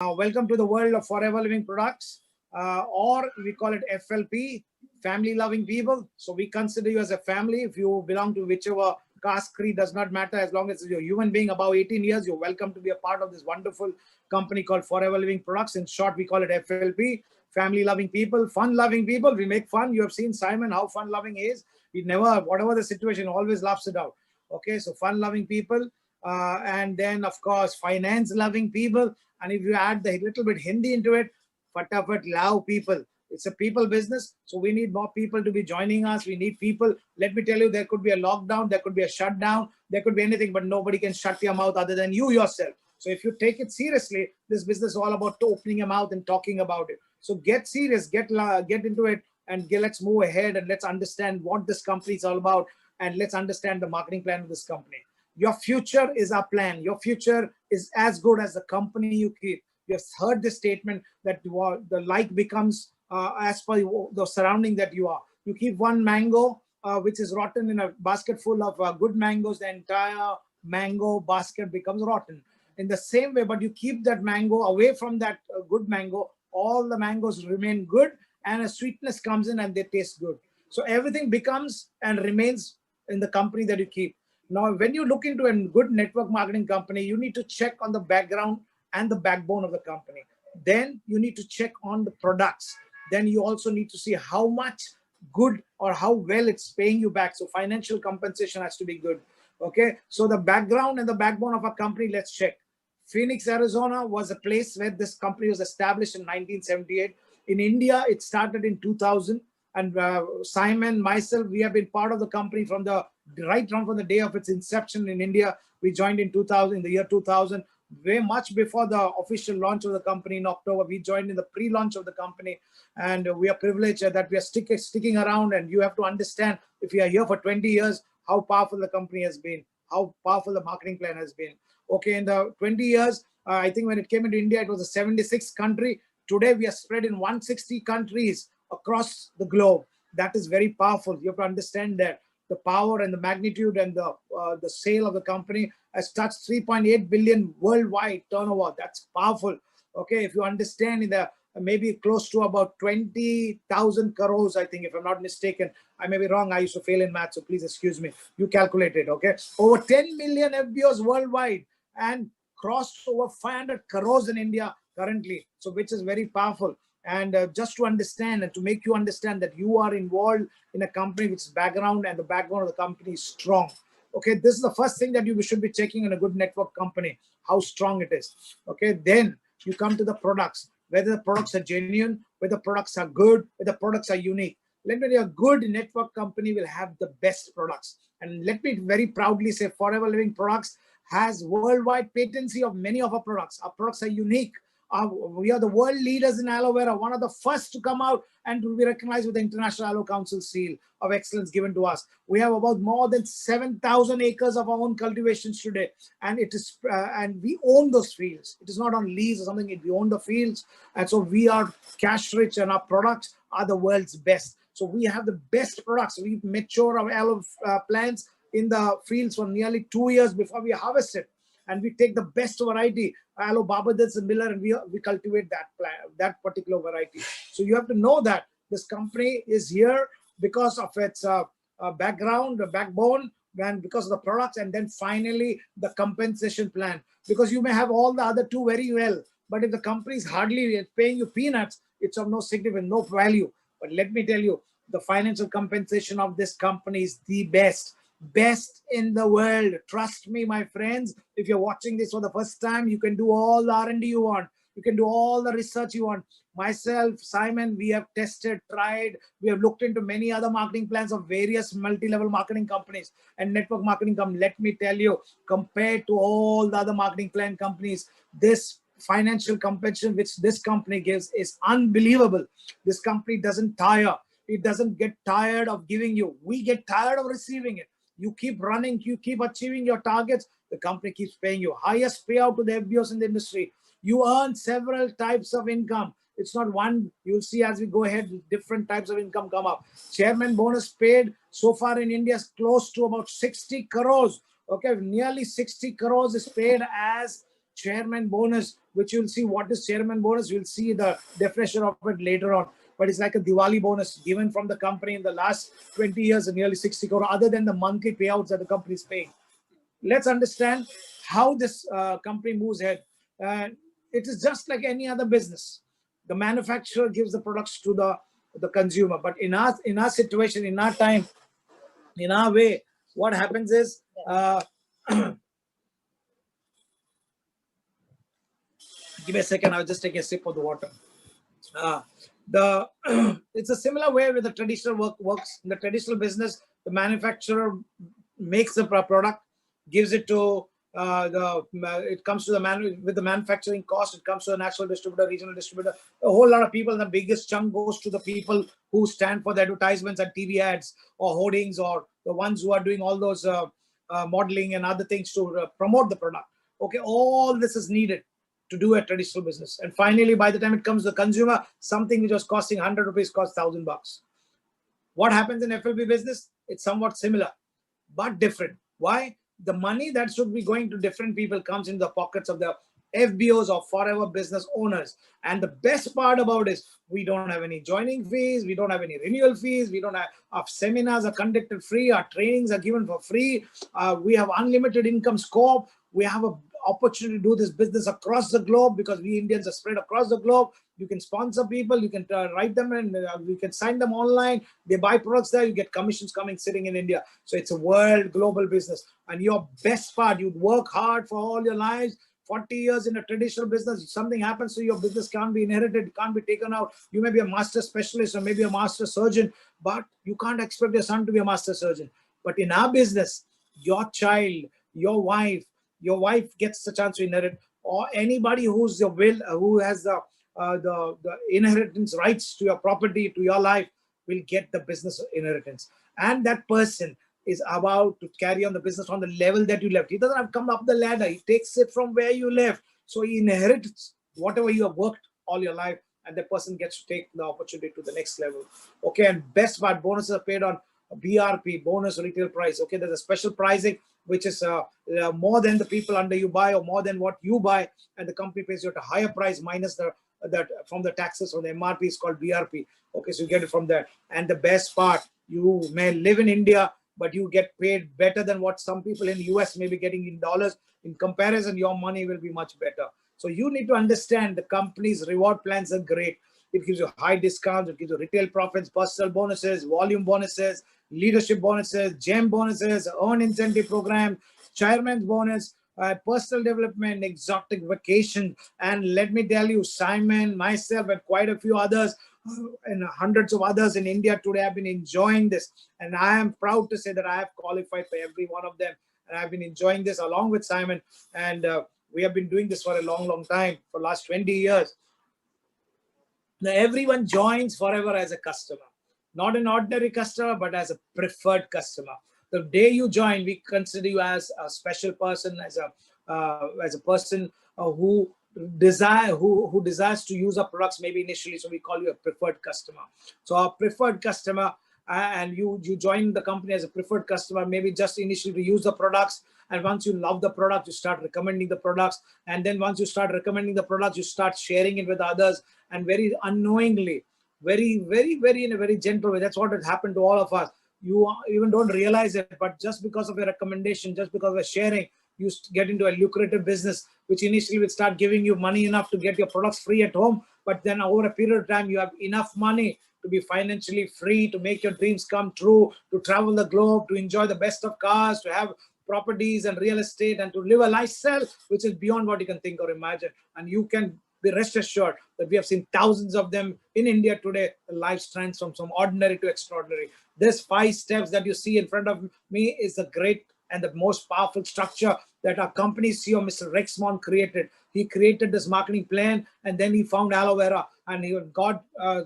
Welcome to the world of Forever Living Products, or we call it FLP, Family Loving People. So we consider you as a family. If you belong to whichever caste, creed, does not matter. As long as you're a human being above 18 years, you're welcome to be a part of this wonderful company called Forever Living Products. In short, we call it FLP, Family Loving People, Fun Loving People. We make fun. You have seen Simon, how fun loving he is. He never, whatever the situation, always laughs it out. Okay, so fun loving people. And then, of course, finance loving people. And if you add the little bit Hindi into it, fatafat love people. It's a people business. So we need more people to be joining us. We need people. Let me tell you, there could be a lockdown, there could be a shutdown, there could be anything, but nobody can shut your mouth other than you yourself. So if you take it seriously, this business is all about opening your mouth and talking about it. So get serious, get into it, and let's move ahead and let's understand what this company is all about, and let's understand the marketing plan of this company. Your future is our plan. Your future is as good as the company you keep. You have heard the statement that the like becomes as per the surrounding that you are. You keep one mango which is rotten in a basket full of good mangoes, the entire mango basket becomes rotten. In the same way, but you keep that mango away from that good mango, all the mangoes remain good and a sweetness comes in and they taste good. So everything becomes and remains in the company that you keep. Now, when you look into a good network marketing company, you need to check on the background and the backbone of the company. Then you need to check on the products. Then you also need to see how much good or how well it's paying you back. So financial compensation has to be good. Okay. So the background and the backbone of a company, let's check. Phoenix, Arizona was a place where this company was established in 1978. In India, it started in 2000. And Simon, myself, we have been part of the company from the day of its inception in India. We joined in 2000, in the year 2000, way much before the official launch of the company in October. We joined in the pre-launch of the company, and we are privileged that we are sticking around. And you have to understand, if you are here for 20 years, how powerful the company has been, how powerful the marketing plan has been. Okay, in the 20 years, I think when it came into India, it was a 76th country. Today, we are spread in 160 countries across the globe. That is very powerful. You have to understand that the power and the magnitude and the sale of the company has touched 3.8 billion worldwide turnover. That's powerful. Okay, if you understand, in the maybe close to about 20,000 crores, I think, if I'm not mistaken. I may be wrong. I used to fail in math, so please excuse me. You calculate it. Okay, over 10 million FBOs worldwide and crossed over 500 crores in India currently. So which is very powerful. And just to understand and to make you understand that you are involved in a company which is background and the background of the company is strong. Okay, this is the first thing that you should be checking in a good network company, how strong it is. Okay, then you come to the products, whether the products are genuine, whether the products are good, whether the products are unique. Let me tell you, a good network company will have the best products. And let me very proudly say, Forever Living Products has worldwide patency of many of our products. Our products are unique. We are the world leaders in aloe vera, one of the first to come out and to be recognized with the International Aloe Council seal of excellence given to us. We have about more than 7,000 acres of our own cultivations today, and it is and we own those fields. It is not on lease or something. We own the fields, and so we are cash rich, and our products are the world's best. So we have the best products. We mature our aloe plants in the fields for nearly 2 years before we harvest it. And we take the best variety, Aloe Barbadans and Miller, and we cultivate that particular variety. So you have to know that this company is here because of its background, the backbone, and because of the products, and then finally the compensation plan. Because you may have all the other two very well, but if the company is hardly paying you peanuts, it's of no significance, no value. But let me tell you, the financial compensation of this company is the best in the world. Trust me, my friends. If you're watching this for the first time, you can do all the R&D you want. You can do all the research you want. Myself, Simon, we have tested, tried. We have looked into many other marketing plans of various multi-level marketing companies and network marketing companies. Let me tell you, compared to all the other marketing plan companies, this financial compensation which this company gives is unbelievable. This company doesn't tire. It doesn't get tired of giving you. We get tired of receiving it. You keep running, you keep achieving your targets, the company keeps paying you. Highest payout to the FBOs in the industry. You earn several types of income. It's not one. You'll see as we go ahead, different types of income come up. Chairman bonus paid so far in India is close to about 60 crores. Okay, nearly 60 crores is paid as chairman bonus, which you'll see what is chairman bonus. You'll see the definition of it later on. But it's like a Diwali bonus given from the company in the last 20 years and nearly 60 crore, other than the monthly payouts that the company is paying. Let's understand how this company moves ahead. It is just like any other business. The manufacturer gives the products to the consumer. But in our situation, in our time, in our way, what happens is, give me a second, I'll just take a sip of the water. It's a similar way with the traditional works. In the traditional business, the manufacturer makes the product, gives it to it comes to with the manufacturing cost, it comes to the national distributor, regional distributor, a whole lot of people, and the biggest chunk goes to the people who stand for the advertisements and TV ads or hoardings, or the ones who are doing all those modeling and other things to promote the product. Okay, all this is needed to do a traditional business. And finally, by the time it comes to the consumer, something which was costing 100 rupees costs 1,000 bucks. What happens in FLB business? It's somewhat similar, but different. Why? The money that should be going to different people comes in the pockets of the FBOs or forever business owners. And the best part about it is we don't have any joining fees, we don't have any renewal fees, we don't have, our seminars are conducted free, our trainings are given for free, we have unlimited income scope, we have an opportunity to do this business across the globe because we Indians are spread across the globe. You can sponsor people, you can write them, and we can sign them online. They buy products there, you get commissions coming sitting in India. So it's a world global business. And your best part, you'd work hard for all your lives, 40 years in a traditional business, something happens to your business, can't be inherited, can't be taken out. You may be a master specialist or maybe a master surgeon, but you can't expect your son to be a master surgeon. But in our business, your child, your wife gets the chance to inherit, or anybody who's your will, who has the inheritance rights to your property, to your life, will get the business inheritance. And that person is about to carry on the business on the level that you left. He doesn't have to come up the ladder. He takes it from where you left. So he inherits whatever you have worked all your life, and the person gets to take the opportunity to the next level. Okay, and best part, bonuses are paid on BRP, bonus retail price. Okay, there's a special pricing which is more than the people under you buy, or more than what you buy, and the company pays you at a higher price minus that from the taxes on the MRP is called BRP. Okay, so you get it from there. And the best part, you may live in India, but you get paid better than what some people in the US may be getting in dollars. In comparison, your money will be much better. So you need to understand the company's reward plans are great. It gives you high discounts, it gives you retail profits, personal bonuses, volume bonuses, leadership bonuses, GEM bonuses, earn incentive program, chairman's bonus, personal development, exotic vacation. And let me tell you, Simon, myself, and quite a few others, and hundreds of others in India today have been enjoying this. And I am proud to say that I have qualified for every one of them. And I've been enjoying this along with Simon. And we have been doing this for a long, long time, for the last 20 years. Now, everyone joins forever as a customer. Not an ordinary customer, but as a preferred customer. The day you join, we consider you as a special person, as a person who desires to use our products maybe initially. So we call you a preferred customer. So our preferred customer, and you join the company as a preferred customer, maybe just initially to use the products. And once you love the product, you start recommending the products. And then once you start recommending the products, you start sharing it with others. And very unknowingly, very, very, very in a very gentle way. That's what has happened to all of us. You even don't realize it, but just because of your recommendation, just because of sharing, you get into a lucrative business, which initially will start giving you money enough to get your products free at home. But then over a period of time, you have enough money to be financially free, to make your dreams come true, to travel the globe, to enjoy the best of cars, to have properties and real estate, and to live a lifestyle which is beyond what you can think or imagine. And you can be rest assured that we have seen thousands of them in India today. The lives transform from ordinary to extraordinary. This 5 steps that you see in front of me is the great and the most powerful structure that our company CEO, Mr. Rexmond, created. He created this marketing plan, and then he found aloe vera, and God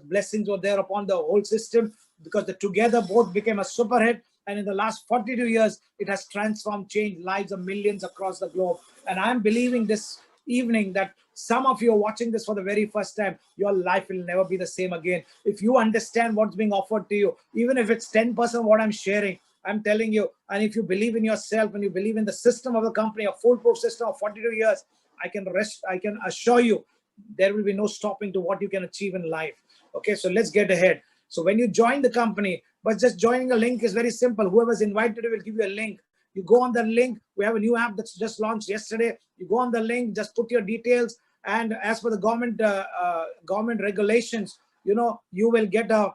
blessings were there upon the whole system, because together both became a super hit. And in the last 42 years, it has transformed, changed lives of millions across the globe. And I'm believing this evening that some of you are watching this for the very first time. Your life will never be the same again. If you understand what's being offered to you, even if it's 10% of what I'm sharing, I'm telling you, and if you believe in yourself and you believe in the system of the company, a foolproof system of 42 years, I can assure you there will be no stopping to what you can achieve in life. Okay, so let's get ahead. So when you join the company, but just joining a link is very simple. Whoever's invited you will give you a link. You go on the link. We have a new app that's just launched yesterday. You go on the link, just put your details, and as per the government regulations, you will get a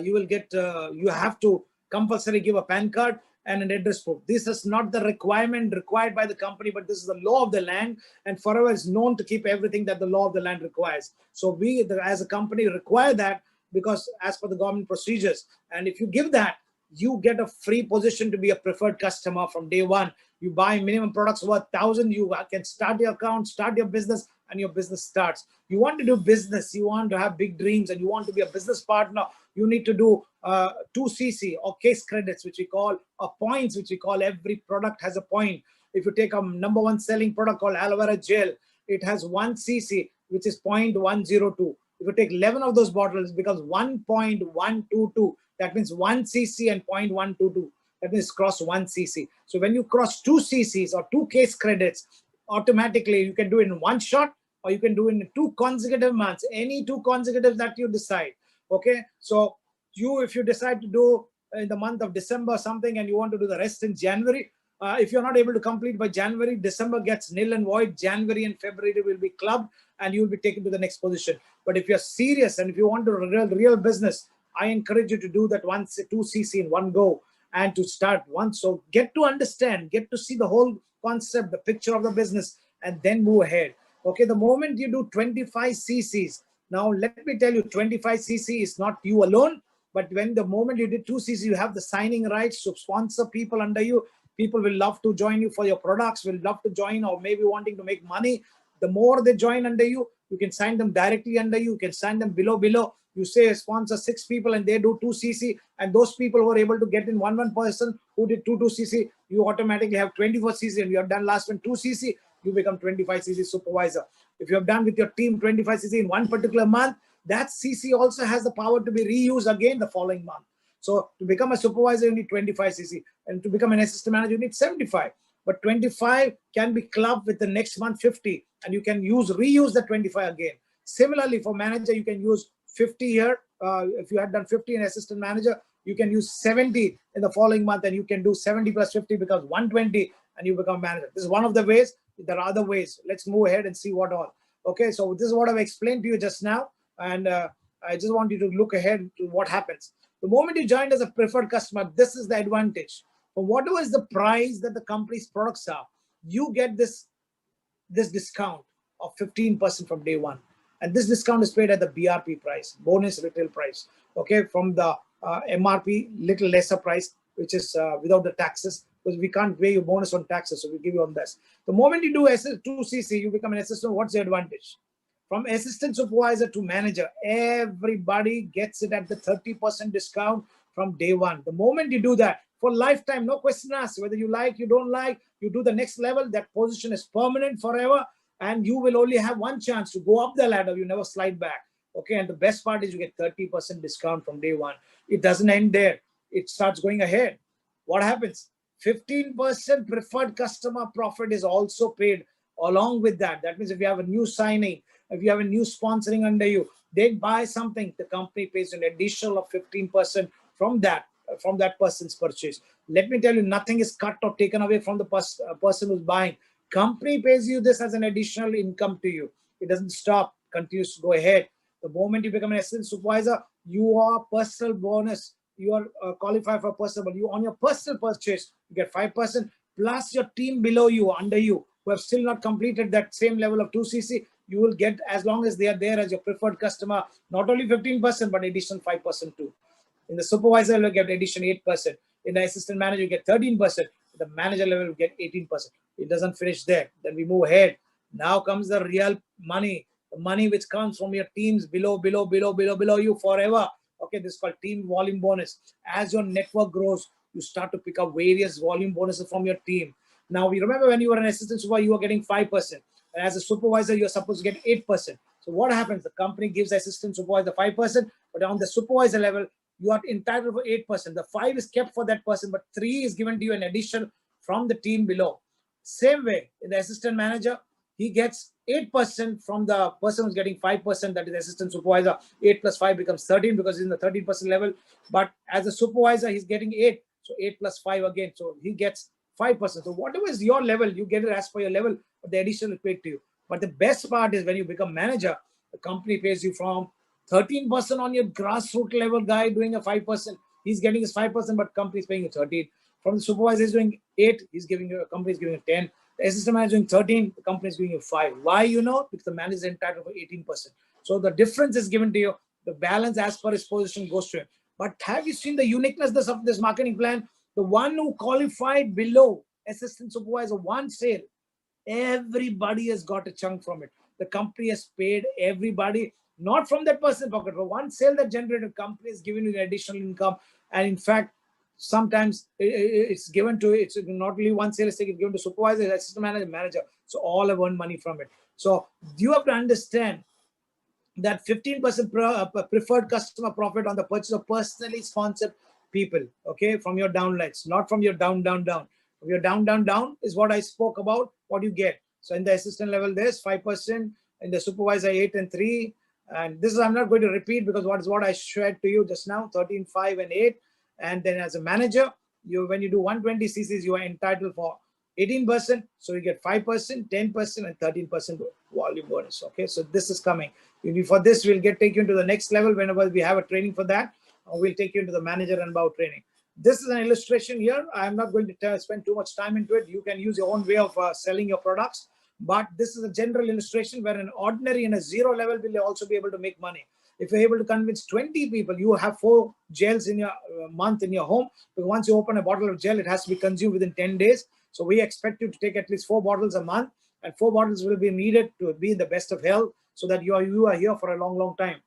you have to compulsory give a PAN card and an address proof. This is not the requirement required by the company, but this is the law of the land, and Forever is known to keep everything that the law of the land requires. So we, as a company, require that because as per the government procedures. And if you give that, you get a free position to be a preferred customer from day one. You buy minimum products worth 1,000, you can start your account, start your business, and your business starts. You want to do business, you want to have big dreams, and you want to be a business partner, you need to do 2cc or case credits, which we call, or points, which we call. Every product has a point. If you take a number one selling product called aloe vera gel, it has 1cc, which is 0.102. If you take 11 of those bottles, it becomes 1.122. That means 1cc and 0.122. That means cross 1cc. So when you cross 2cc's or 2 case credits, automatically you can do it in one shot, or you can do it in 2 consecutive months, any 2 consecutive that you decide. Okay, so if you decide to do in the month of December something and you want to do the rest in January, if you're not able to complete by January, December gets nil and void. January and February will be clubbed and you will be taken to the next position. But if you're serious and if you want to real business, I encourage you to do that 2cc in one go and to start once. So get to understand, get to see the whole concept, the picture of the business, and then move ahead. Okay, the moment you do 25cc's, now let me tell you, 25cc is not you alone, but when the moment you did 2cc, you have the signing rights to sponsor people under you. People will love to join you for your products, will love to join, or maybe wanting to make money. The more they join under you, you can sign them directly under you. You can sign them below. You say sponsor 6 people and they do 2cc, and those people who are able to get in one person who did 2cc, you automatically have 24cc, and you have done last one 2cc, you become 25cc supervisor. If you have done with your team 25cc in one particular month, that cc also has the power to be reused again the following month. So to become a supervisor, you need 25cc, and to become an assistant manager, you need 75. But 25 can be clubbed with the next month 50, and you can reuse the 25 again. Similarly, for manager, you can use 50 here. If you had done 50 in assistant manager, you can use 70 in the following month, and you can do 70 plus 50 becomes 120, and you become manager. This is one of the ways. There are other ways. Let's move ahead and see what all. Okay, so this is what I've explained to you just now, and I just want you to look ahead to what happens. The moment you joined as a preferred customer, this is the advantage. But whatever is the price that the company's products are, you get this discount of 15% from day one. And this discount is paid at the BRP price, bonus retail price, okay, from the MRP, little lesser price, which is without the taxes, because we can't pay you bonus on taxes, so we give you on this. The moment you do 2cc, you become an assistant. What's the advantage? From assistant supervisor to manager, everybody gets it at the 30% discount from day one. The moment you do that, for lifetime, no question asked, whether you like, you don't like, you do the next level, that position is permanent forever, and you will only have one chance to go up the ladder. You never slide back. Okay, and the best part is you get 30% discount from day one. It doesn't end there. It starts going ahead. What happens? 15% preferred customer profit is also paid along with that. That means if you have a new signing, if you have a new sponsoring under you, they buy something, the company pays an additional of 15% from that person's purchase. Let me tell you, nothing is cut or taken away from the person who's buying. Company pays you this as an additional income to you. It doesn't stop, continues to go ahead. The moment you become an assistant supervisor, you are personal bonus. You are qualified for personal. You on your personal purchase, you get 5% plus your team below you, under you, who have still not completed that same level of 2cc. You will get, as long as they are there as your preferred customer, not only 15%, but additional 5% too. In the supervisor level, you get additional 8%. In the assistant manager, you get 13%. The manager level, you get 18%. It doesn't finish there. Then we move ahead. Now comes the real money. The money which comes from your teams below you forever. Okay, this is called team volume bonus. As your network grows, you start to pick up various volume bonuses from your team. Now, we remember when you were an assistant supervisor, you were getting 5%. And as a supervisor, you're supposed to get 8%. So what happens? The company gives the assistant supervisor 5%, but on the supervisor level, you are entitled for 8%. The 5 is kept for that person, but 3 is given to you in addition from the team below. Same way, in the assistant manager, he gets 8% from the person who's getting 5%, that is assistant supervisor. 8 plus 5 becomes 13 because he's in the 13% level. But as a supervisor, he's getting 8. So 8 plus 5 again. So he gets 5%. So whatever is your level, you get it as per your level, but the additional is paid to you. But the best part is when you become manager, the company pays you from 13% on your grassroots level guy doing a 5%. He's getting his 5%, but company is paying you 13. From the supervisor, he's doing 8. He's giving you, a company is giving you 10. The assistant manager is doing 13. The company is giving you 5. Why? You know, because the manager is entitled for 18%. So the difference is given to you. The balance as per his position goes to him. But have you seen the uniqueness of this marketing plan? The one who qualified below assistant supervisor, one sale, everybody has got a chunk from it. The company has paid everybody, not from that person's pocket, but one sale that generated, company is giving you the additional income. And in fact, sometimes it's given to, it's not only one sale is given to supervisor, assistant manager, manager. So all have earned money from it. So you have to understand that 15% preferred customer profit on the purchase of personally sponsored people, okay, from your downlines, not from your down. From your down is what I spoke about, what you get. So in the assistant level, there's 5%, in the supervisor 8 and 3. And this is, I'm not going to repeat because what I shared to you just now, 13, 5 and 8. And then as a manager, when you do 120 cc's, you are entitled for 18%. So you get 5%, 10% and 13% volume bonus. Okay, so this is coming. For this, we'll take you into the next level whenever we have a training for that. We'll take you into the manager and above training. This is an illustration here. I'm not going to spend too much time into it. You can use your own way of selling your products. But this is a general illustration where an ordinary in a zero level will also be able to make money. If you're able to convince 20 people, you have 4 gels in your month in your home. But once you open a bottle of gel, it has to be consumed within 10 days. So we expect you to take at least 4 bottles a month, and 4 bottles will be needed to be in the best of health, so that you are here for a long time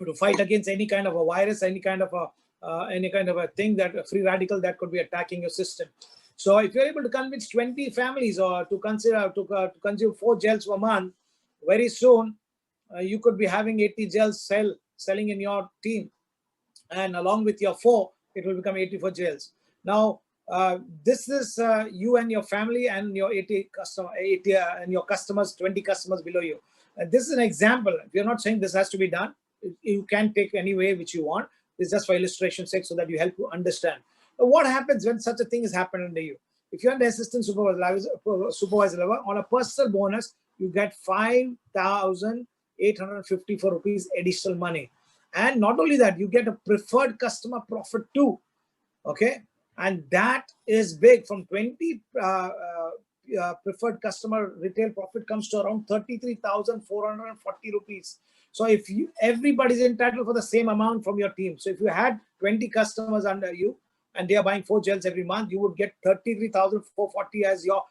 to fight against any kind of a virus, any kind of a thing, that a free radical that could be attacking your system. So if you're able to convince 20 families or to consume 4 gels per month, very soon you could be having 80 gels selling in your team, and along with your 4, it will become 84 gels. Now this is you and your family and your 80 and your customers, 20 customers below you. This is an example. We are not saying this has to be done. You can take any way which you want. It's just for illustration sake, so that you help you understand. But what happens when such a thing is happening to you? If you're the assistant supervisor level, on a personal bonus, you get 5,854 rupees additional money. And not only that, you get a preferred customer profit too. Okay, and that is big. From 20 preferred customer, retail profit comes to around 33,440 rupees. So if everybody's entitled for the same amount from your team. So if you had 20 customers under you and they are buying 4 gels every month, you would get 33,440 as your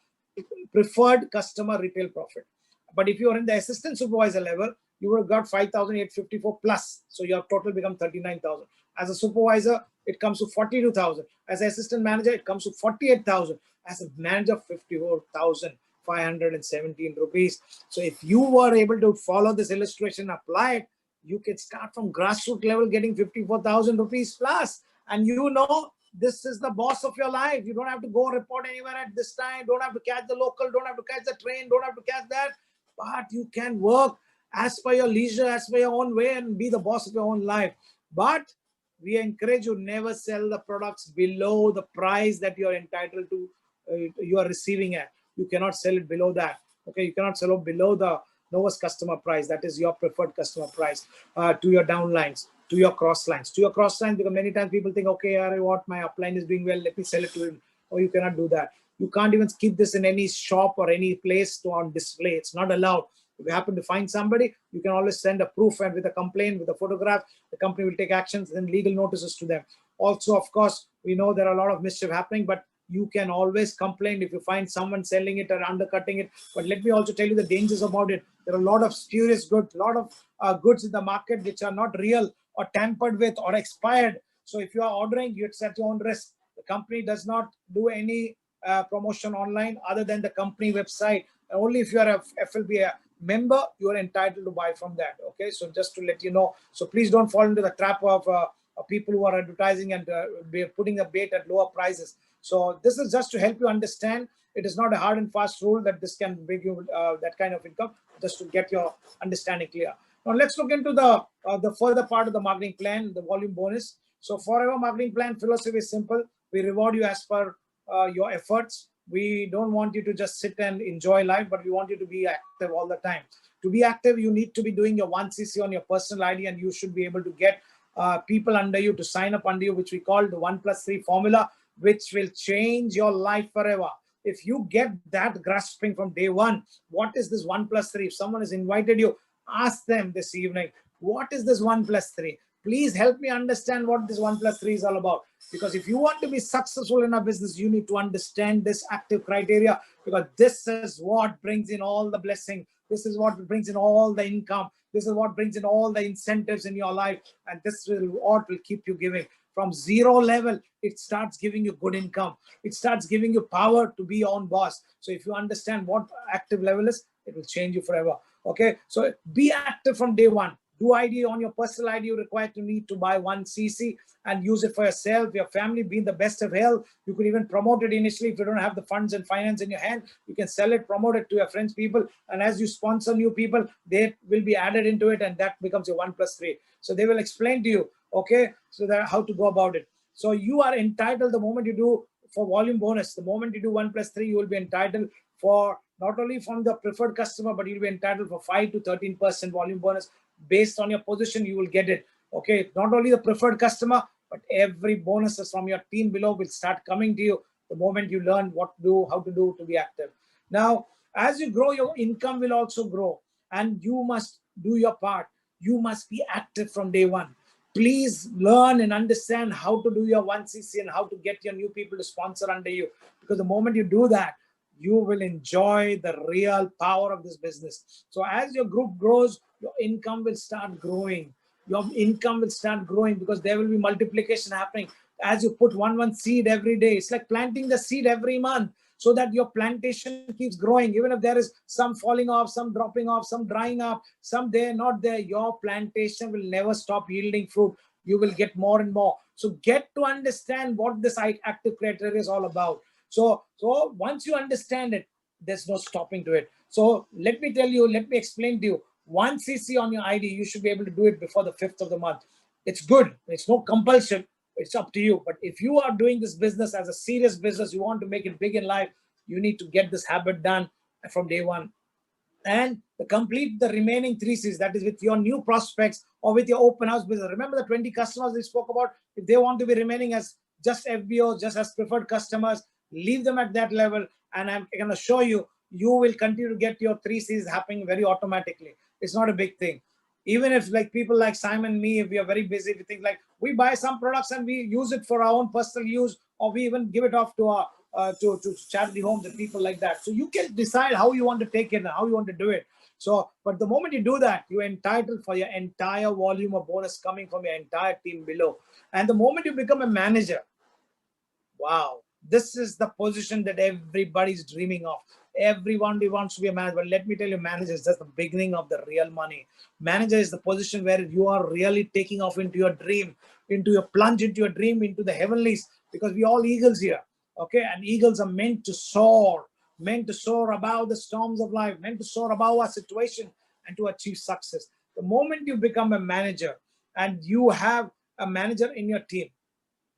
preferred customer retail profit. But if you are in the assistant supervisor level, you would have got 5,854 plus. So your total becomes 39,000. As a supervisor, it comes to 42,000. As an assistant manager, it comes to 48,000. As a manager, 54,517 rupees. So if you were able to follow this illustration, apply it, you can start from grassroots level getting 54,000 rupees plus. And you know, this is the boss of your life. You don't have to go report anywhere at this time. Don't have to catch the local. Don't have to catch the train. Don't have to catch that. But you can work as per your leisure, as per your own way, and be the boss of your own life. But we encourage you, never sell the products below the price that you are entitled to, you are receiving at. You cannot sell it below that. Okay, you cannot sell it below the lowest customer price. That is your preferred customer price, to your downlines, to your cross lines, because many times people think, okay, what my upline is doing well, let me sell it to him. Or you cannot do that. You can't even keep this in any shop or any place on display. It's not allowed. If you happen to find somebody, you can always send a proof, and with a complaint, with a photograph, the company will take actions and legal notices to them. Also, of course, we know there are a lot of mischief happening, but you can always complain if you find someone selling it or undercutting it. But let me also tell you the dangers about it. There are a lot of spurious goods, a lot of goods in the market which are not real or tampered with or expired. So if you are ordering, it's at your own risk. The company does not do any promotion online other than the company website. Only if you are a FLB member, you are entitled to buy from that. Okay, so just to let you know. So please don't fall into the trap of people who are advertising and putting a bait at lower prices. So this is just to help you understand It is not a hard and fast rule that this can bring you that kind of income, just to get your understanding clear. Now let's look into the further part of the marketing plan, the volume bonus. So forever marketing plan philosophy is simple. We reward you as per your efforts. We don't want you to just sit and enjoy life, but we want you to be active all the time. To be active, you need to be doing your 1cc on your personal ID, and you should be able to get people under you to sign up under you, which we call the 1+3 formula, which will change your life forever. If you get that grasping from day one, what is this 1+3? If someone has invited you, ask them this evening, what is this 1+3? Please help me understand what this 1+3 is all about. Because if you want to be successful in a business, you need to understand this active criteria, because this is what brings in all the blessing. This is what brings in all the income. This is what brings in all the incentives in your life. And this will what will keep you giving. From zero level, it starts giving you good income. It starts giving you power to be your own boss. So if you understand what active level is, it will change you forever. Okay, so be active from day one. Do ID on your personal ID. You're required to need to buy 1cc and use it for yourself, your family, be in the best of health. You could even promote it initially. If you don't have the funds and finance in your hand, you can sell it, promote it to your friends, people. And as you sponsor new people, they will be added into it, and that becomes your 1+3. So they will explain to you, okay, so that how to go about it. So you are entitled the moment you do for volume bonus, the moment you do 1+3, you will be entitled for not only from the preferred customer, but you'll be entitled for 5 to 13% volume bonus. Based on your position, you will get it. Okay, not only the preferred customer, but every bonuses from your team below will start coming to you the moment you learn what to do, how to do to be active. Now, as you grow, your income will also grow, and you must do your part. You must be active from day one. Please learn and understand how to do your 1cc and how to get your new people to sponsor under you, because the moment you do that, you will enjoy the real power of this business. So as your group grows, your income will start growing. Your income will start growing because there will be multiplication happening. As you put one seed every day, it's like planting the seed every month, so that your plantation keeps growing. Even if there is some falling off, some dropping off, some drying up, some there, not there, your plantation will never stop yielding fruit. You will get more and more. So get to understand what this active criteria is all about. So once you understand it, there's no stopping to it. So let me tell you, let me explain to you. 1cc on your ID, you should be able to do it before the 5th of the month. It's good. It's no compulsion. It's up to you. But if you are doing this business as a serious business, you want to make it big in life, you need to get this habit done from day one. And complete the remaining 3Cs, that is with your new prospects or with your open house business. Remember the 20 customers we spoke about? If they want to be remaining as just FBO, just as preferred customers, leave them at that level. And I'm going to show you, you will continue to get your 3Cs happening very automatically. It's not a big thing. Even if like people like Simon, me, if we are very busy, we think like we buy some products and we use it for our own personal use, or we even give it off to our to charity homes and people like that. So you can decide how you want to take it and how you want to do it. So, but the moment you do that, you're entitled for your entire volume of bonus coming from your entire team below. And the moment you become a manager, wow, this is the position that everybody's dreaming of. Everyone wants to be a manager. But let me tell you, manager is just the beginning of the real money. Manager is the position where you are really taking off into your dream, into your plunge into your dream, into the heavenlies, because we all eagles here. Okay, and eagles are meant to soar above the storms of life, meant to soar above our situation and to achieve success. The moment you become a manager and you have a manager in your team,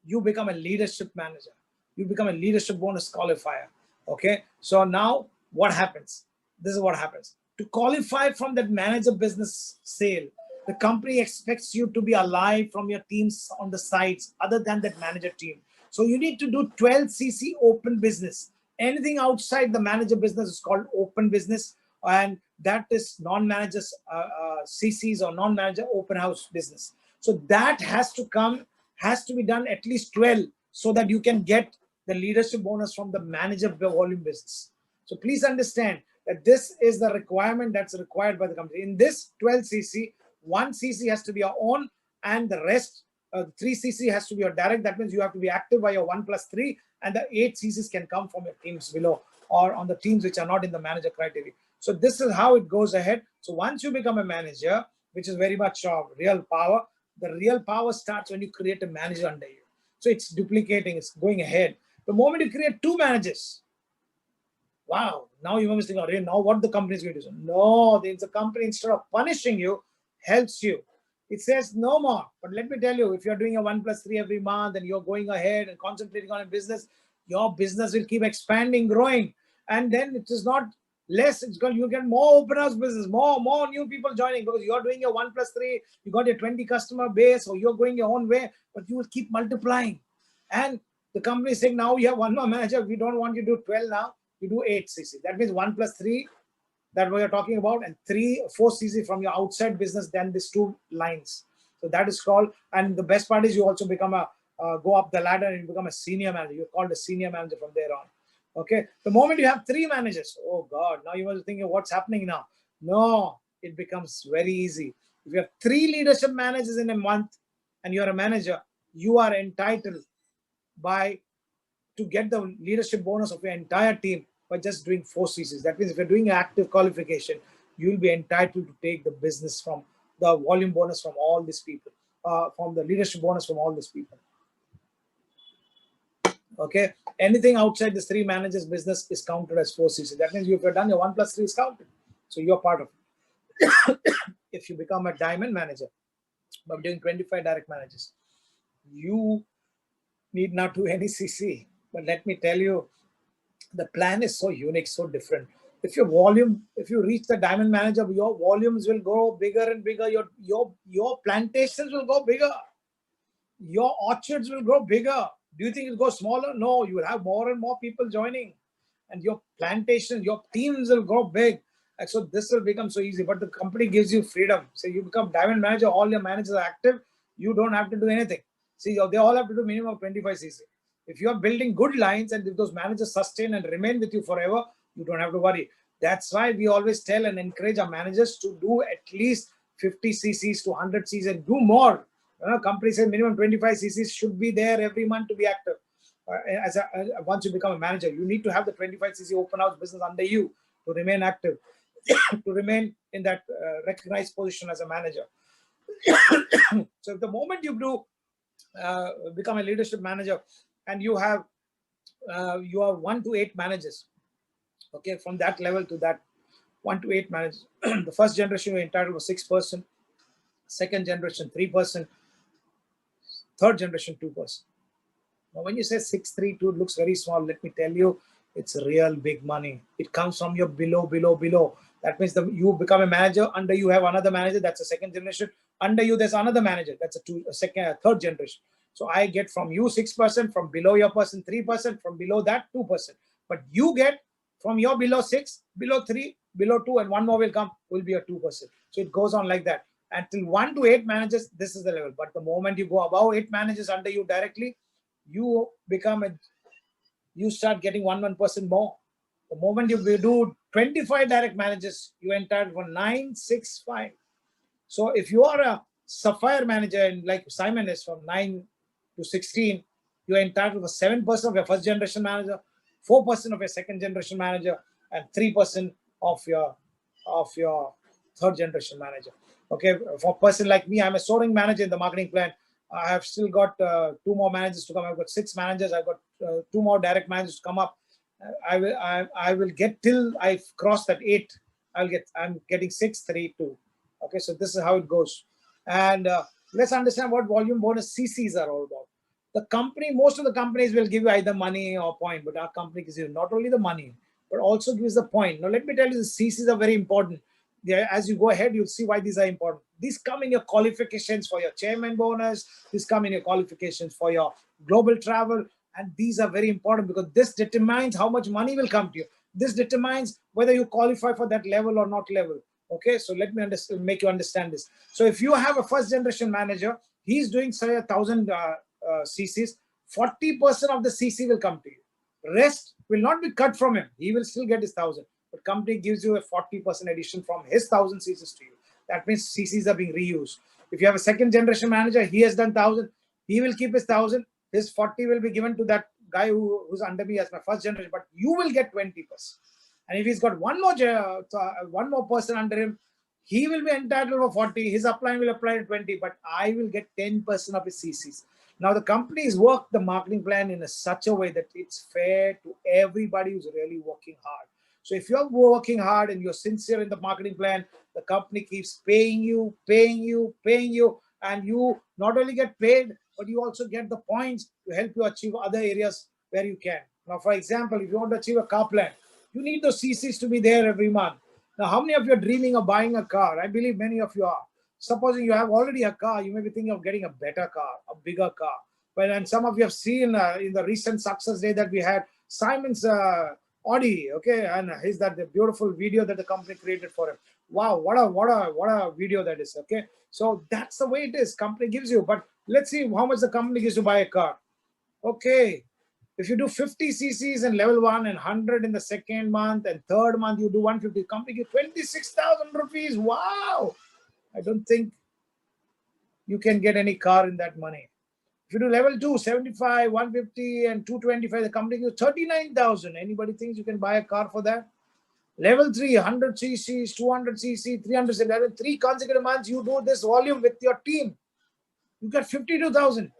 you become a leadership manager. You become a leadership bonus qualifier. Okay, so now what happens? This is what happens. To qualify from that manager business sale, the company expects you to be alive from your teams on the sides other than that manager team. So you need to do 12cc open business. Anything outside the manager business is called open business, and that is non-managers CCs or non-manager open house business. So that has to be done at least 12, so that you can get the leadership bonus from the manager volume business. So please understand that this is the requirement that's required by the company. In this 12cc, 1cc has to be your own, and the rest 3cc has to be your direct. That means you have to be active by your 1+3, and the 8cc's can come from your teams below or on the teams which are not in the manager criteria. So this is how it goes ahead. So once you become a manager, which is very much real power, the real power starts when you create a manager under you. So it's duplicating, it's going ahead. The moment you create 2 managers, Wow, now you must think, okay, now what the company is going to do? No, the company, instead of punishing you, helps you. It says no more. But let me tell you, if you're doing a 1+3 every month and you're going ahead and concentrating on a business, your business will keep expanding, growing. And then it is not less, it's going, you get more open house business, more new people joining, because you're doing your 1+3, you got your 20 customer base, or you're going your own way, but you will keep multiplying. And the company is saying, now you have one more manager, we don't want you to do 12 now, you do 8 CC. That means 1+3, that we are talking about, and 4 CC from your outside business, then these 2 lines. So that is called, and the best part is you also become a, go up the ladder and you become a senior manager. You're called a senior manager from there on. Okay. The moment you have 3 managers, oh God, now you must think, what's happening now? No, it becomes very easy. If you have 3 leadership managers in a month and you're a manager, you are entitled by to get the leadership bonus of your entire team by just doing 4 CCs. That means if you're doing active qualification, you'll be entitled to take the business from the volume bonus from all these people, from the leadership bonus from all these people. Okay, anything outside this 3 managers business is counted as 4 CC. That means if you've done your 1+3 is counted, so you're part of it. If you become a diamond manager by doing 25 direct managers, you need not do any CC. But let me tell you, the plan is so unique, so different. If your volume, if you reach the diamond manager, your volumes will go bigger and bigger. Your plantations will go bigger. Your orchards will grow bigger. Do you think it'll go smaller? No, you will have more and more people joining, and your plantations, your teams will grow big. And so this will become so easy. But the company gives you freedom. So you become diamond manager, all your managers are active. You don't have to do anything. See, they all have to do minimum of 25 CC. If you are building good lines and if those managers sustain and remain with you forever, you don't have to worry. That's why we always tell and encourage our managers to do at least 50 CCs to 100 CCs and do more. Companies say minimum 25 CCs should be there every month to be active. Once you become a manager, you need to have the 25 CC open house business under you to remain active, to remain in that recognized position as a manager. So the moment you do become a leadership manager and you have 1 to 8 managers, okay, from that level to that 1 to 8 managers, the first generation you're entitled was 6%, second generation 3%, third generation 2%. Now, when you say 632, it looks very small. Let me tell you, it's real big money. It comes from your below. That means you become a manager. Under you have another manager. That's a second generation. Under you, there's another manager. That's a third generation. So I get from you 6%, from below your person 3%, from below that 2%. But you get from your below 6, below 3, below 2, and one more will be a 2%. So it goes on like that. Until 1 to 8 managers, this is the level. But the moment you go above 8 managers under you directly, you start getting 1% more. The moment you do 25 direct managers, you entitled for 965. So if you are a sapphire manager, and like Simon is from 9 to 16, you're entitled for 7% of your first generation manager, 4% of your second generation manager, and 3% of your third generation manager. Okay, for a person like me, I'm a soaring manager in the marketing plan. I have still got 2 more managers to come. I've got 6 managers. I've got 2 more direct managers to come up. I will get till I cross that 8. I'm getting 632. Okay, so this is how it goes. And let's understand what volume bonus CCs are all about. Most of the companies will give you either money or point, but our company gives you not only the money, but also gives the point. Now, let me tell you, the CCs are very important. As you go ahead, you'll see why these are important. These come in your qualifications for your chairman bonus. These come in your qualifications for your global travel. And these are very important because this determines how much money will come to you. This determines whether you qualify for that level or not level. Okay, so let me make you understand this. So if you have a first generation manager, he's doing say 1,000 CCs, 40% of the CC will come to you. Rest will not be cut from him. He will still get his 1,000. But company gives you a 40% addition from his 1,000 CCs to you. That means CCs are being reused. If you have a second generation manager, he has done 1,000. He will keep his 1,000. His 40 will be given to that guy who's under me as my first generation. But you will get 20%. And if he's got one more person under him, he will be entitled for 40. His upline will apply to 20, but I will get 10% of his CCs. Now, the companies work the marketing plan in such a way that it's fair to everybody who's really working hard. So if you're working hard and you're sincere in the marketing plan, the company keeps paying you, paying you, paying you, and you not only get paid, but you also get the points to help you achieve other areas where you can. Now, for example, if you want to achieve a car plan, you need those CCs to be there every month. Now, how many of you are dreaming of buying a car? I believe many of you are. Supposing you have already a car, you may be thinking of getting a better car, a bigger car. But and some of you have seen in the recent success day that we had, Simon's Audi, okay, and he's that the beautiful video that the company created for him. Wow, what a video that is, okay. So that's the way it is. Company gives you, but let's see how much the company gives to buy a car. Okay, if you do 50 cc's in level 1 and 100 in the second month and third month you do 150, company gives 26,000 rupees. Wow, I don't think you can get any car in that money. If you do level 2, 75, 150 and 225, the company gives 39,000. Anybody thinks you can buy a car for that? Level 3, 100 cc's, 200 cc, 300 cc, 3 consecutive months you do this volume with your team, you get 52,000.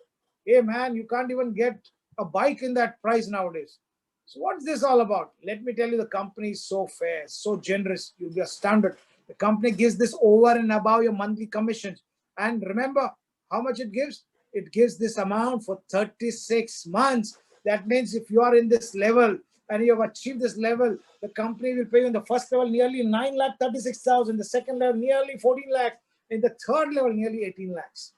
Hey man, you can't even get a bike in that price nowadays. So what's this all about? Let me tell you, the company is so fair, so generous. You'll be astounded. The company gives this over and above your monthly commissions. And remember how much it gives? It gives this amount for 36 months. That means if you are in this level and you have achieved this level, the company will pay you in the first level nearly 9,36,000, the second level nearly 14 lakhs, in the third level nearly 18 lakhs.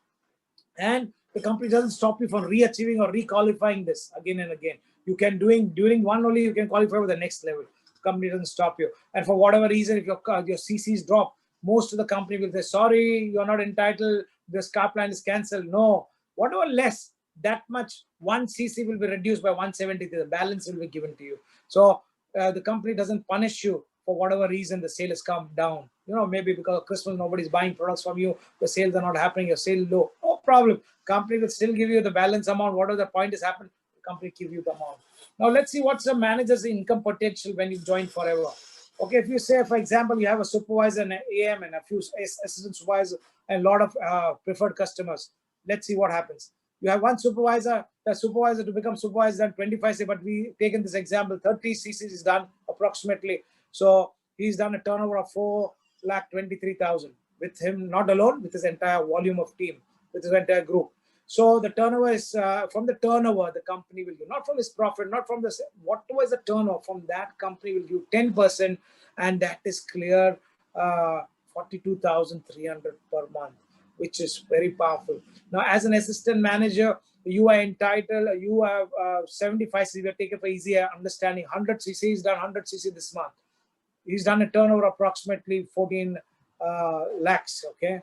And the company doesn't stop you from re-achieving or re-qualifying this again and again. You can during one only, you can qualify for the next level. The company doesn't stop you. And for whatever reason, if your CCs drop, most of the company will say, sorry, you're not entitled, this car plan is cancelled. No, whatever less, that much one CC will be reduced by 170, the balance will be given to you. So the company doesn't punish you for whatever reason the sale has come down. Maybe because of Christmas, nobody's buying products from you, the sales are not happening, your sale low. No problem. Company will still give you the balance amount. Whatever the point has happened, the company give you the amount. Now let's see what's the manager's income potential when you join Forever. Okay, if you say, for example, you have a supervisor, an AM, and a few assistant supervisors, and a lot of preferred customers. Let's see what happens. You have one supervisor, the supervisor to become supervisor done 25 cc, but we taken this example, 30 cc's is done approximately. So he's done a turnover of 4,23,000 with him, not alone, with his entire volume of team, with his entire group. So the turnover is from the turnover, the company will give, not from his profit, not from the, whatever is the turnover, from that company will give 10%, and that is clear 42,300 per month, which is very powerful. Now, as an assistant manager, you are entitled, you have 75 cc, we are taken for easier understanding. 100 cc, he's done 100 cc this month. He's done a turnover approximately 14 lakhs, okay,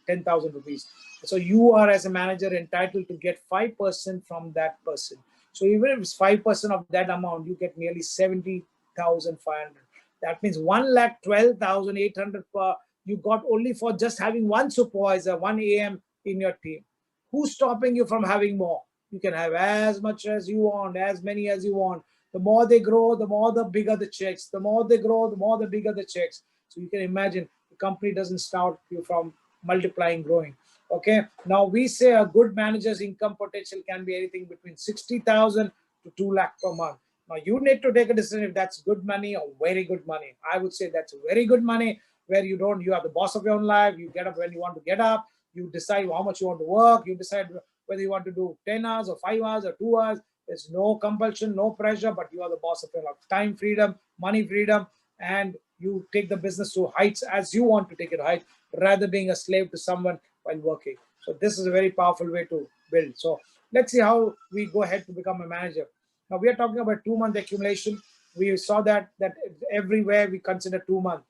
10,000 rupees. So you are, as a manager, entitled to get 5% from that person. So even if it's 5% of that amount, you get nearly 70,500. That means 1,12,800 per you got only for just having one supervisor, one AM in your team. Who's stopping you from having more? You can have as much as you want, as many as you want. The more they grow, the more the bigger the checks. The more they grow, the more the bigger the checks. So you can imagine the company doesn't stop you from multiplying, growing. Okay. Now we say a good manager's income potential can be anything between 60,000 to 2 lakh per month. Now you need to take a decision if that's good money or very good money. I would say that's very good money, where you are the boss of your own life. You get up when you want to get up. You decide how much you want to work. You decide whether you want to do 10 hours or 5 hours or 2 hours. There's no compulsion, no pressure, but you are the boss of your life. Time freedom, money freedom, and you take the business to heights as you want to take it heights, rather being a slave to someone while working. So this is a very powerful way to build. So let's see how we go ahead to become a manager. Now we are talking about 2-month accumulation. We saw that everywhere we consider 2 months.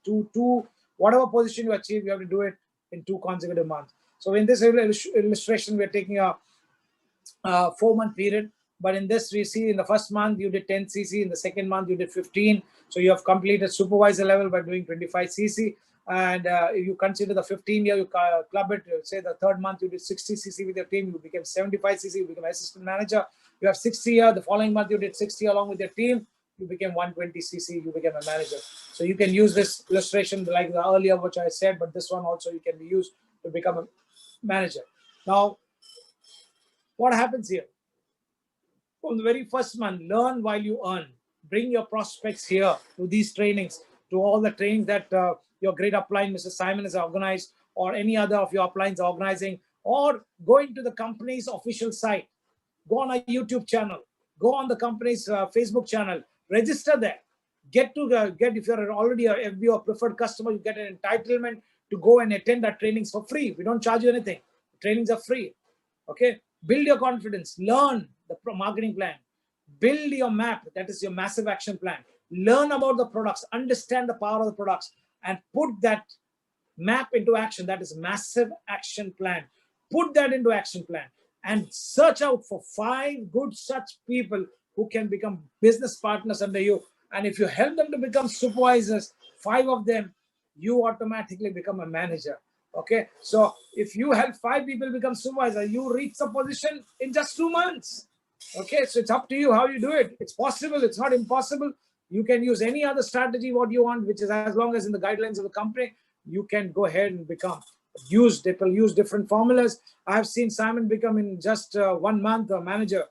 Whatever position you achieve, you have to do it in 2 consecutive months. So in this illustration, we're taking a 4-month period. But in this, we see in the first month, you did 10 cc. In the second month, you did 15. So you have completed supervisor level by doing 25 cc. And if you consider the 15 year, you club it, say the third month, you did 60 cc with your team. You became 75 cc, you became assistant manager. You have 60 year. The following month, you did 60 along with your team. You became 120 cc, you became a manager. So you can use this illustration like the earlier, which I said, but this one also you can be used to become a manager. Now, what happens here? From the very first month, learn while you earn. bring your prospects here to these trainings, to all the trainings that your great upline, Mr. Simon, has organized, or any other of your uplines are organizing, or going to the company's official site. Go on a YouTube channel, go on the company's Facebook channel, register there. Get if you're already a FB or preferred customer, you get an entitlement to go and attend our trainings for free. We don't charge you anything. The trainings are free. Okay, build your confidence, learn the marketing plan, build your map, that is your massive action plan. Learn about the products, understand the power of the products, and put that map into action. That is massive action plan. Put that into action plan and search out for 5 good such people who can become business partners under you. And if you help them to become supervisors, 5 of them, you automatically become a manager. Okay, so if you help 5 people become supervisor, you reach the position in just 2 months. Okay, so it's up to you how you do it. It's possible, it's not impossible. You can use any other strategy what you want, which is as long as in the guidelines of the company, you can go ahead and become. People use different formulas. I've seen Simon become in just 1 month a manager.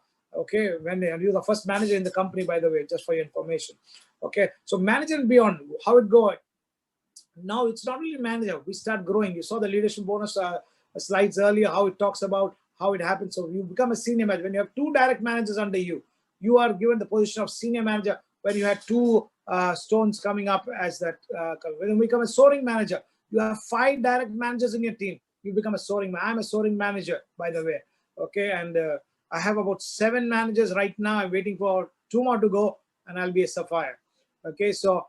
Okay, when you're the first manager in the company, by the way, just for your information. Okay, so manager and beyond, how it go? Now it's not only manager, we start growing. You saw the leadership bonus slides earlier, how it talks about how it happens. So you become a senior manager. When you have 2 direct managers under you, you are given the position of senior manager. When you had 2 stones coming up as that, when you become a soaring manager, you have 5 direct managers in your team. You become a soaring. I'm a soaring manager, by the way. Okay, and I have about 7 managers right now. I'm waiting for 2 more to go, and I'll be a sapphire. Okay, so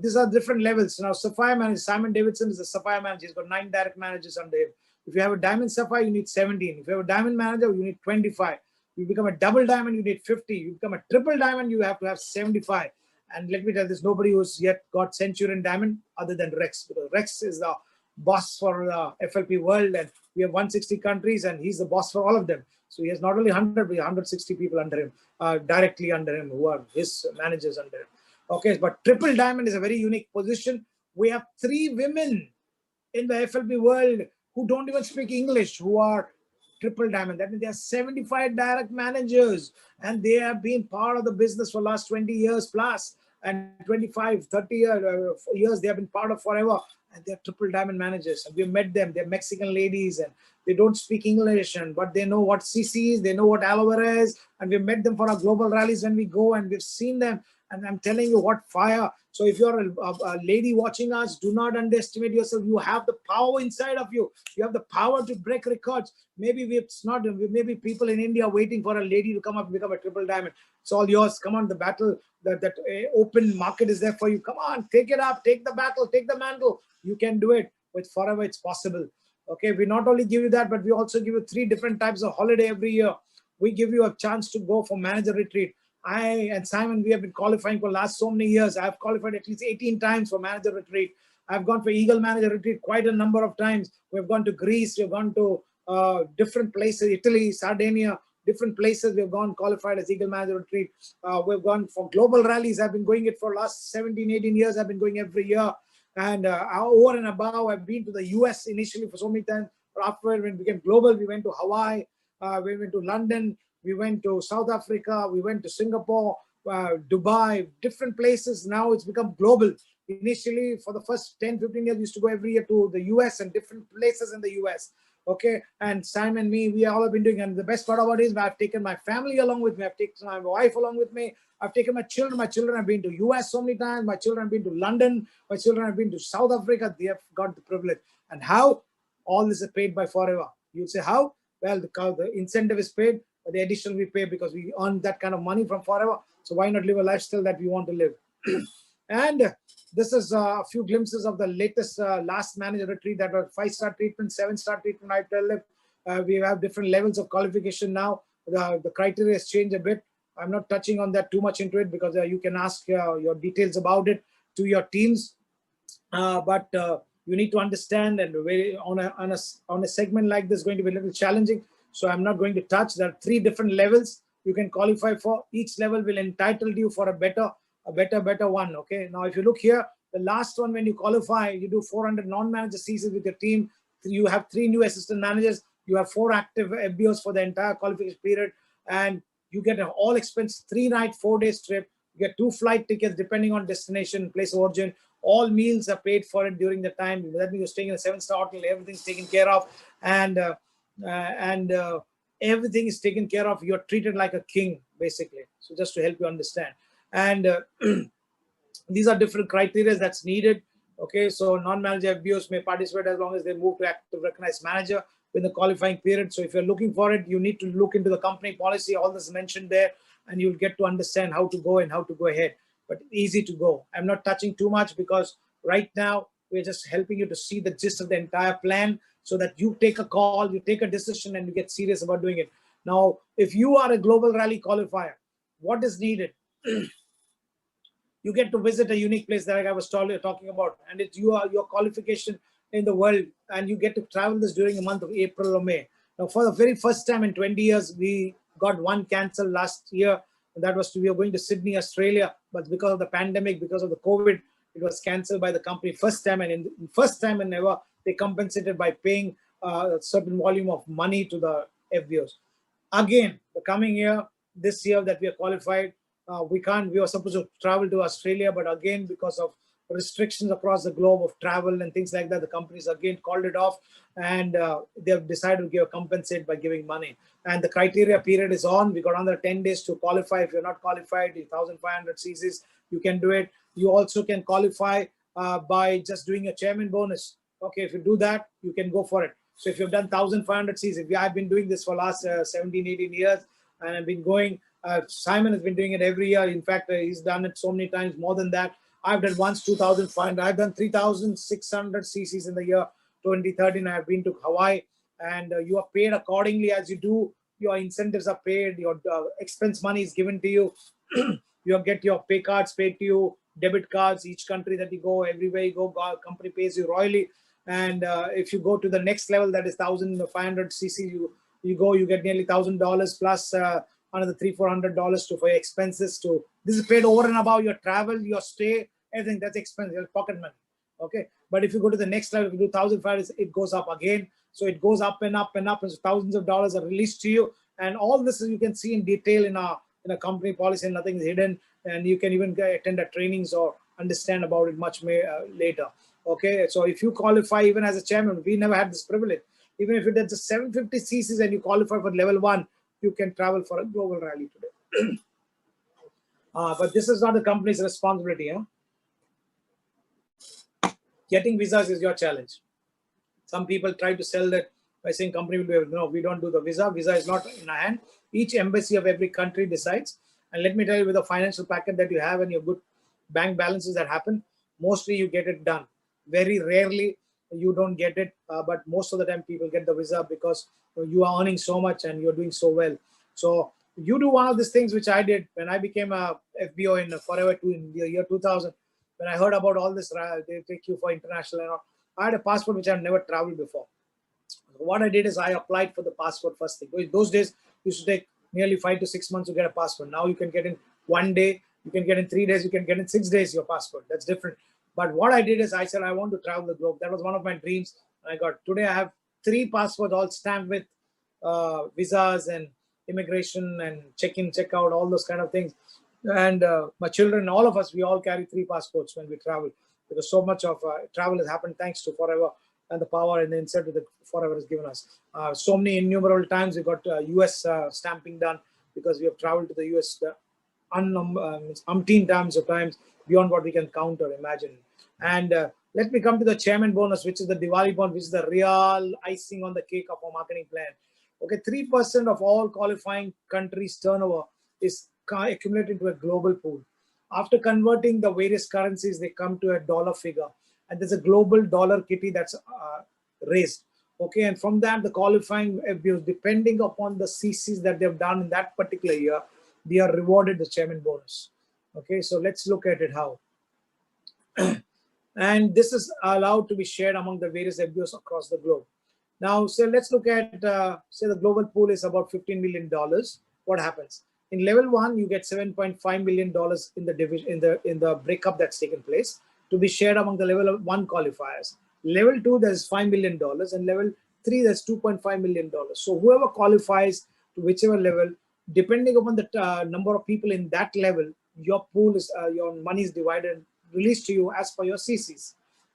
these are different levels. Now, sapphire manager, Simon Davidson is a sapphire manager. He's got 9 direct managers under him. If you have a diamond sapphire, you need 17. If you have a diamond manager, you need 25. You become a double diamond, you need 50. You become a triple diamond, you have to have 75. And let me tell you, there's nobody who's yet got Centurion Diamond other than Rex, because Rex is the boss for the FLP world, and we have 160 countries, and he's the boss for all of them. So he has not only 100, but 160 people under him, directly under him, who are his managers under him. Okay, but triple diamond is a very unique position. We have 3 women in the FLP world who don't even speak English, who are triple diamond. That means there are 75 direct managers, and they have been part of the business for the last 20 years plus, and 25, 30 years they have been part of forever, and they're triple diamond managers. And we've met them. They're Mexican ladies, and they don't speak English, but they know what CC is, they know what aloe vera is, and we've met them for our global rallies when we go, and we've seen them. And I'm telling you what fire. So if you're a lady watching us, do not underestimate yourself. You have the power inside of you. You have the power to break records. Maybe maybe people in India waiting for a lady to come up and become a triple diamond. It's all yours. Come on, the battle, that open market is there for you. Come on, take it up, take the battle, take the mantle. You can do it. With Forever, it's possible. Okay, we not only give you that, but we also give you 3 different types of holiday every year. We give you a chance to go for manager retreat. I and Simon, we have been qualifying for the last so many years. I've qualified at least 18 times for manager retreat. I've gone for Eagle Manager Retreat quite a number of times. We've gone to Greece, we've gone to different places, Italy, Sardinia, different places. We've gone qualified as Eagle Manager Retreat. We've gone for global rallies. I've been going it for the last 17, 18 years. I've been going every year. And over and above, I've been to the US initially for so many times. But after when we became global, we went to Hawaii, we went to London, we went to South Africa, we went to Singapore, Dubai, different places. Now it's become global. Initially, for the first 10, 15 years, we used to go every year to the US and different places in the US. Okay, and Sam and me, we all have been doing. And the best part about it is I've taken my family along with me. I've taken my wife along with me. I've taken my children. My children have been to US so many times. My children have been to London. My children have been to South Africa. They have got the privilege. And how? All this is paid by Forever. You'll say, how? Well, the incentive is paid, but the additional we pay because we earn that kind of money from Forever. So why not live a lifestyle that we want to live? And this is a few glimpses of the latest last manager retreat that was 5-star treatment, 7-star treatment. I tell them we have different levels of qualification now. The criteria has changed a bit. I'm not touching on that too much into it because you can ask your details about it to your teams. But you need to understand, and on a segment like this, going to be a little challenging. So I'm not going to touch. There are 3 different levels you can qualify for. Each level will entitle you for a better one. Okay. Now, if you look here, the last one, when you qualify, you do 400 non-manager CCs with your team. You have 3 new assistant managers. You have 4 active FBOs for the entire qualification period, and you get an all-expense 3-night, 4-day trip You get 2 flight tickets depending on destination, place of origin. All meals are paid for it during the time. That means you're staying in a 7-star hotel, everything's taken care of, and everything is taken care of. You're treated like a king, basically. So just to help you understand. And these are different criteria that's needed. Okay, so non-manager FBOs may participate as long as they move to active recognized manager in the qualifying period. So if you're looking for it, you need to look into the company policy. All this is mentioned there, and you'll get to understand how to go and how to go ahead. But easy to go. I'm not touching too much because right now we're just helping you to see the gist of the entire plan so that you take a call, you take a decision, and you get serious about doing it. Now, if you are a global rally qualifier, what is needed? You get to visit a unique place that I was talking about, and it's your qualification in the world, and you get to travel this during the month of April or May. Now, for the very first time in 20 years, we got one canceled last year, and that was we were going to Sydney, Australia, but because of the pandemic, because of the COVID, it was cancelled by the company first time, and in first time and ever, they compensated by paying a certain volume of money to the FBOs. Again, the coming year, this year that we are qualified, we were supposed to travel to Australia, but again, because of restrictions across the globe of travel and things like that, the companies again called it off, and they've decided to compensate by giving money. And the criteria period is on. We got another 10 days to qualify. If you're not qualified, 1,500 cc's, you can do it. You also can qualify by just doing a chairman bonus. Okay, if you do that, you can go for it. So if you've done 1,500 cc's, I've been doing this for last 17, 18 years, and I've been going. Simon has been doing it every year. In fact, he's done it so many times, more than that. I've done once 2,500. I've done 3,600 cc's in the year 2013. I've been to Hawaii, and you are paid accordingly as you do. Your incentives are paid. Your expense money is given to you. You get your pay cards paid to you, debit cards. Each country that you go, everywhere you go, company pays you royally. And if you go to the next level, that is 1,500 cc, you go, you get nearly $1,000 plus another $300-400 for your expenses. This is paid over and above your travel, your stay, everything. That's expensive, your pocket money. Okay, but if you go to the next level, if you do 1,500, it goes up again. So it goes up and up and up, and so thousands of dollars are released to you. And all this you can see in detail in a company policy, and nothing is hidden. And you can even attend the trainings or understand about it much later. Okay, so if you qualify even as a chairman, we never had this privilege. Even if it is just 750 cc's and you qualify for level 1, you can travel for a global rally today. But this is not the company's responsibility. Getting visas is your challenge. Some people try to sell that by saying company will do it. No, we don't do the visa. Visa is not in our hand. Each embassy of every country decides. And let me tell you, with the financial packet that you have and your good bank balances that happen, mostly you get it done. Very rarely you don't get it, but most of the time people get the visa because you are earning so much and you're doing so well. So you do one of these things which I did when I became a FBO in Forever 2 in the year 2000. When I heard about all this, they take you for international and all. I had a passport which I've never traveled before. What I did is I applied for the passport first thing. Those days it used to take nearly 5 to 6 months to get a passport. Now you can get in 1 day, you can get in 3 days, you can get in 6 days your passport. That's different. But what I did is I said I want to travel the globe. That was one of my dreams. I got today I have 3 passports all stamped with visas and immigration and check-in, check-out, all those kind of things. And my children, all of us, we all carry 3 passports when we travel, because so much of travel has happened thanks to Forever and the power and the incentive that Forever has given us. So many innumerable times we got US stamping done because we have traveled to the US umpteen times beyond what we can count or imagine. And let me come to the chairman bonus, which is the Diwali bonus, which is the real icing on the cake of our marketing plan. Okay, 3% of all qualifying countries' turnover is accumulated into a global pool. After converting the various currencies, they come to a dollar figure, and there's a global dollar kitty that's raised. Okay, and from that, the qualifying FBOs, depending upon the CCs that they've done in that particular year, they are rewarded the chairman bonus. Okay, so let's look at it how. And this is allowed to be shared among the various FBOs across the globe. Now, so let's look at, say the global pool is about $15 million. What happens? In level 1, you get $7.5 million in the division, in the breakup that's taken place to be shared among the level 1 qualifiers. Level 2, there's $5 million, and level 3, there's $2.5 million. So whoever qualifies to whichever level, depending upon the number of people in that level, your pool is your money is divided, released to you as per your CCs.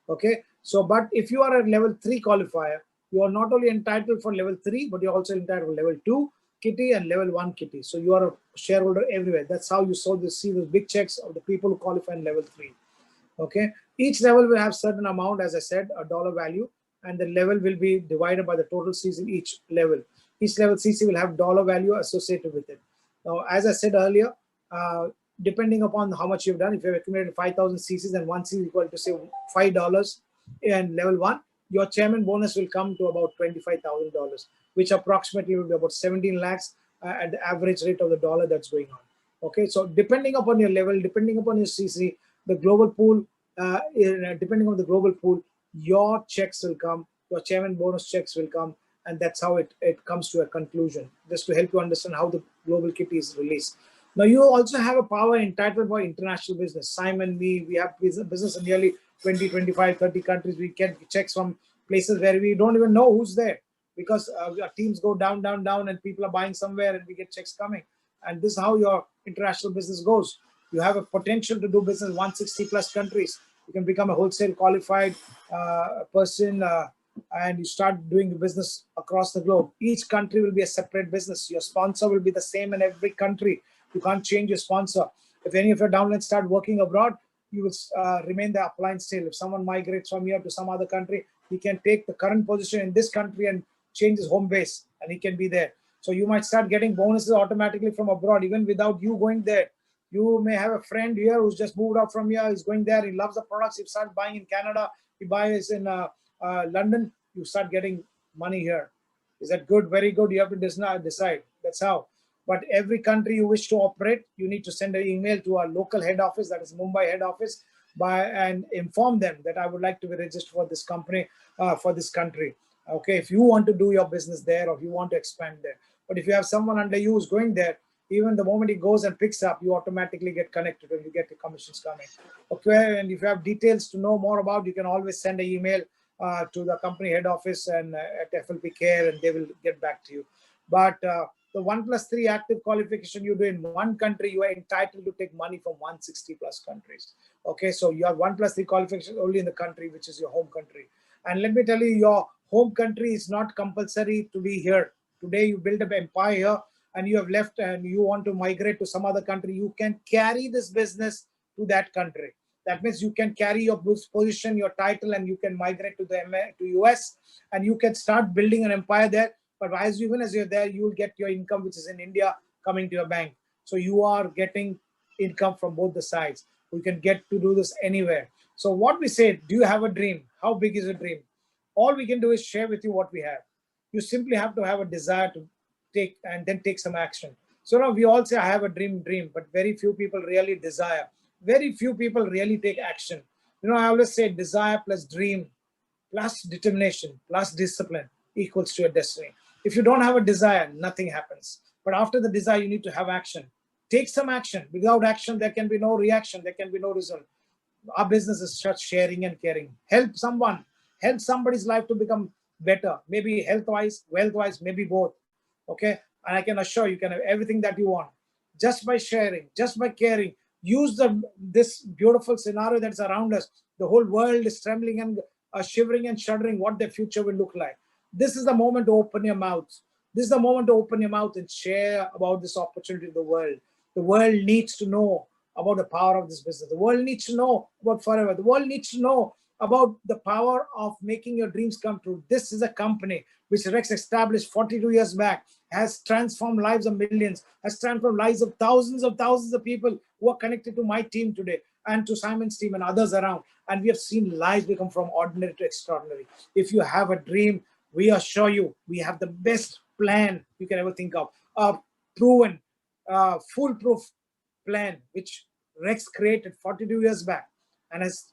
Okay, so but if you are a level 3 qualifier, you are not only entitled for level 3, but you're also entitled for level 2 kitty and level 1 kitty. So you are a shareholder everywhere. That's how you see those big checks of the people who qualify in level 3. Okay, each level will have certain amount, as I said, a dollar value, and the level will be divided by the total C's in each level. Each level CC will have dollar value associated with it. Now, as I said earlier, depending upon how much you've done, if you've accumulated 5,000 CCs and one CC is equal to say $5 in level 1, your chairman bonus will come to about $25,000, which approximately will be about 17 lakhs at the average rate of the dollar that's going on. Okay, so depending upon your level, depending upon your CC, the global pool, depending on the global pool, your checks will come, your chairman bonus checks will come, and that's how it comes to a conclusion, just to help you understand how the global kitty is released. Now, you also have a power entitled by international business. Simon, we have business in nearly 20, 25, 30 countries. We get checks from places where we don't even know who's there, because our teams go down, down, down, and people are buying somewhere and we get checks coming. And this is how your international business goes. You have a potential to do business in 160 plus countries. You can become a wholesale qualified person, and you start doing business across the globe. Each country will be a separate business. Your sponsor will be the same in every country. You can't change your sponsor. If any of your downlines start working abroad, you will remain the upline still. If someone migrates from here to some other country, he can take the current position in this country and change his home base, and he can be there. So you might start getting bonuses automatically from abroad, even without you going there. You may have a friend here who's just moved out from here. He's going there. He loves the products. He starts buying in Canada. He buys in London. You start getting money here. Is that good? Very good. You have to decide. That's how. But every country you wish to operate, you need to send an email to our local head office, that is Mumbai head office, and inform them that I would like to be registered for this company, for this country. Okay, if you want to do your business there, or if you want to expand there. But if you have someone under you who's going there, even the moment he goes and picks up, you automatically get connected and you get the commissions coming. Okay, and if you have details to know more about, you can always send an email to the company head office and at FLP Care, and they will get back to you. But the 1+3 active qualification you do in one country, you are entitled to take money from 160 plus countries. Okay, so you have 1+3 qualification only in the country, which is your home country. And let me tell you, your home country is not compulsory to be here. Today, you build up empire here, and you have left and you want to migrate to some other country. You can carry this business to that country. That means you can carry your position, your title, and you can migrate to the US, and you can start building an empire there. But even as you're there, you will get your income, which is in India, coming to your bank. So you are getting income from both the sides. We can get to do this anywhere. So what we say, do you have a dream? How big is a dream? All we can do is share with you what we have. You simply have to have a desire to take, and then take some action. So now we all say, I have a dream, but very few people really desire. Very few people really take action. I always say desire plus dream plus determination plus discipline equals to your destiny. If you don't have a desire, nothing happens. But after the desire, you need to have action. Take some action. Without action, there can be no reaction. There can be no result. Our business is just sharing and caring. Help someone. Help somebody's life to become better. Maybe health-wise, wealth-wise, maybe both. Okay? And I can assure you can have everything that you want. Just by sharing, just by caring. Use this beautiful scenario that's around us. The whole world is trembling and shivering and shuddering what their future will look like. This is the moment to open your mouth. This is the moment to open your mouth and share about this opportunity to the world. The world needs to know about the power of this business. The world needs to know about Forever. The world needs to know about the power of making your dreams come true. This is a company which Rex established 42 years back, has transformed lives of millions, has transformed lives of thousands of people who are connected to my team today and to Simon's team and others around. And we have seen lives become from ordinary to extraordinary. If you have a dream, we assure you, we have the best plan you can ever think of. A proven, foolproof plan, which Rex created 42 years back and has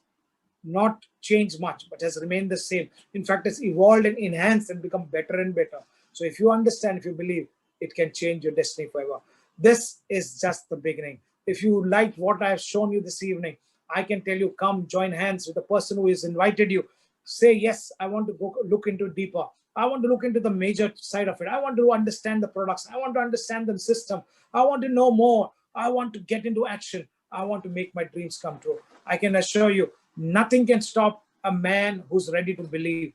not changed much, but has remained the same. In fact, it's evolved and enhanced and become better and better. So if you understand, if you believe, it can change your destiny forever. This is just the beginning. If you liked what I have shown you this evening, I can tell you, come join hands with the person who has invited you. Say, yes, I want to go look into deeper. I want to look into the major side of it. I want to understand the products. I want to understand the system. I want to know more. I want to get into action. I want to make my dreams come true. I can assure you, nothing can stop a man who's ready to believe.